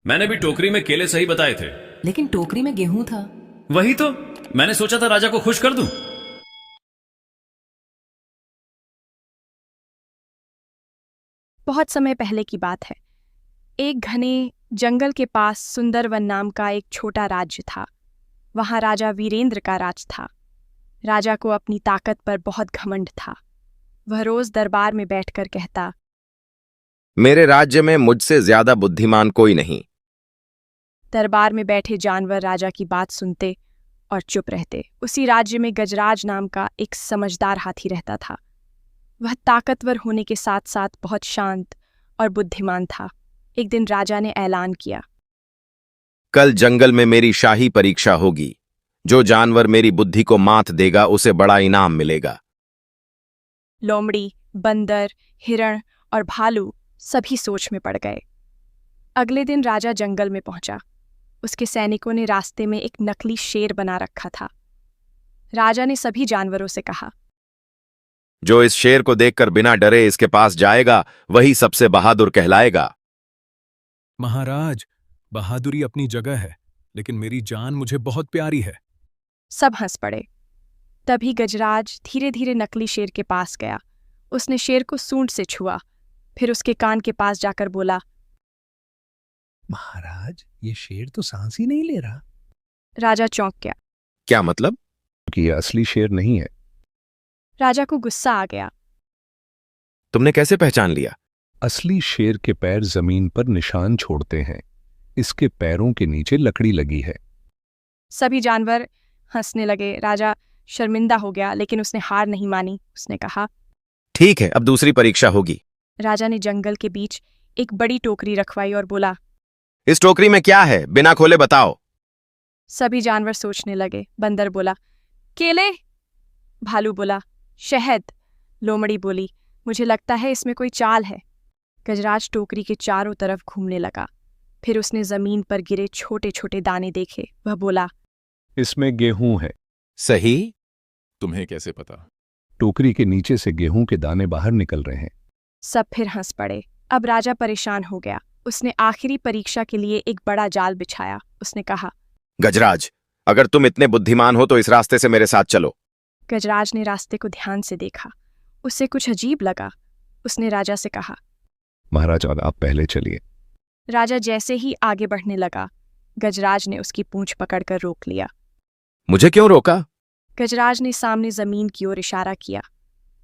मैंने भी टोकरी में केले सही बताए थे। लेकिन टोकरी में गेहूं था। वही तो, मैंने सोचा था राजा को खुश कर दूं। बहुत समय पहले की बात है। एक घने जंगल के पास सुंदरवन नाम का एक छोटा राज्य था। वहां राजा वीरेंद्र का राज था। राजा को अपनी ताकत पर बहुत घमंड था। वह रोज दरबार में बैठकर कहता, मेरे राज्य में मुझसे ज्यादा बुद्धिमान कोई नहीं। दरबार में बैठे जानवर राजा की बात सुनते और चुप रहते। उसी राज्य में गजराज नाम का एक समझदार हाथी रहता था। वह ताकतवर होने के साथ साथ बहुत शांत और बुद्धिमान था। एक दिन राजा ने ऐलान किया, कल जंगल में मेरी शाही परीक्षा होगी। जो जानवर मेरी बुद्धि को मात देगा उसे बड़ा इनाम मिलेगा। लोमड़ी, बंदर, हिरण और भालू सभी सोच में पड़ गए। अगले दिन राजा जंगल में पहुंचा। उसके सैनिकों ने रास्ते में एक नकली शेर बना रखा था। राजा ने सभी जानवरों से कहा, जो इस शेर को देखकर बिना डरे इसके पास जाएगा वही सबसे बहादुर कहलाएगा। महाराज, बहादुरी अपनी जगह है, लेकिन मेरी जान मुझे बहुत प्यारी है। सब हंस पड़े। तभी गजराज धीरे धीरे नकली शेर के पास गया। उसने शेर को सूंड से छुआ, फिर उसके कान के पास जाकर बोला, महाराज, ये शेर तो सांस ही नहीं ले रहा। राजा चौंक गया। क्या मतलब? कि ये असली शेर नहीं है। राजा को गुस्सा आ गया। तुमने कैसे पहचान लिया? असली शेर के पैर जमीन पर निशान छोड़ते हैं। इसके पैरों के नीचे लकड़ी लगी है। सभी जानवर हंसने लगे। राजा शर्मिंदा हो गया, लेकिन उसने हार नहीं मानी। उसने कहा, ठीक है, अब दूसरी परीक्षा होगी। राजा ने जंगल के बीच एक बड़ी टोकरी रखवाई और बोला, इस टोकरी में क्या है? बिना खोले बताओ। सभी जानवर सोचने लगे। बंदर बोला, केले। भालू बोला, शहद। लोमड़ी बोली, मुझे लगता है इसमें कोई चाल है। गजराज टोकरी के चारों तरफ घूमने लगा। फिर उसने जमीन पर गिरे छोटे छोटे दाने देखे। वह बोला, इसमें गेहूं है। सही? तुम्हें कैसे पता? टोकरी के नीचे से गेहूं के दाने बाहर निकल रहे हैं। सब फिर हंस पड़े। अब राजा परेशान हो गया। उसने आखिरी परीक्षा के लिए एक बड़ा जाल बिछाया। उसने कहा, गजराज, अगर तुम इतने बुद्धिमान हो तो इस रास्ते से मेरे साथ चलो। गजराज ने रास्ते को ध्यान से देखा। उसे कुछ अजीब लगा। उसने राजा से कहा, महाराज, आप पहले चलिए। राजा जैसे ही आगे बढ़ने लगा, गजराज ने उसकी पूंछ पकड़कर रोक लिया। मुझे क्यों रोका? गजराज ने सामने जमीन की ओर इशारा किया।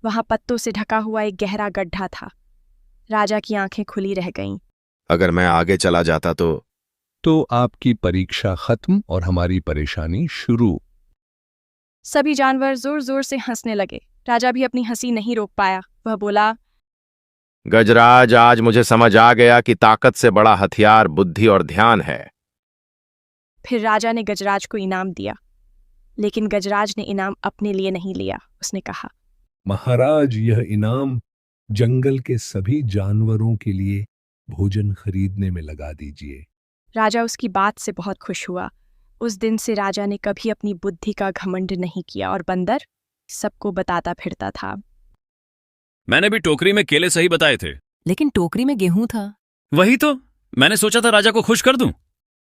वहां पत्तों से ढका हुआ एक गहरा गड्ढा था। राजा की आंखें खुली रह गईं। अगर मैं आगे चला जाता तो आपकी परीक्षा खत्म और हमारी परेशानी शुरू। सभी जानवर जोर जोर से हंसने लगे। राजा भी अपनी हंसी नहीं रोक पाया। वह बोला, गजराज, आज मुझे समझ आ गया कि ताकत से बड़ा हथियार बुद्धि और ध्यान है। फिर राजा ने गजराज को इनाम दिया। लेकिन गजराज ने इनाम अपने लिए नहीं लिया। उसने कहा, महाराज, यह इनाम जंगल के सभी जानवरों के लिए भोजन खरीदने में लगा दीजिए। राजा उसकी बात से बहुत खुश हुआ। उस दिन से राजा ने कभी अपनी बुद्धि का घमंड नहीं किया और बंदर सबको बताता फिरता था। मैंने भी टोकरी में केले सही बताए थे। लेकिन टोकरी में गेहूं था। वही तो, मैंने सोचा था राजा को खुश कर दूं।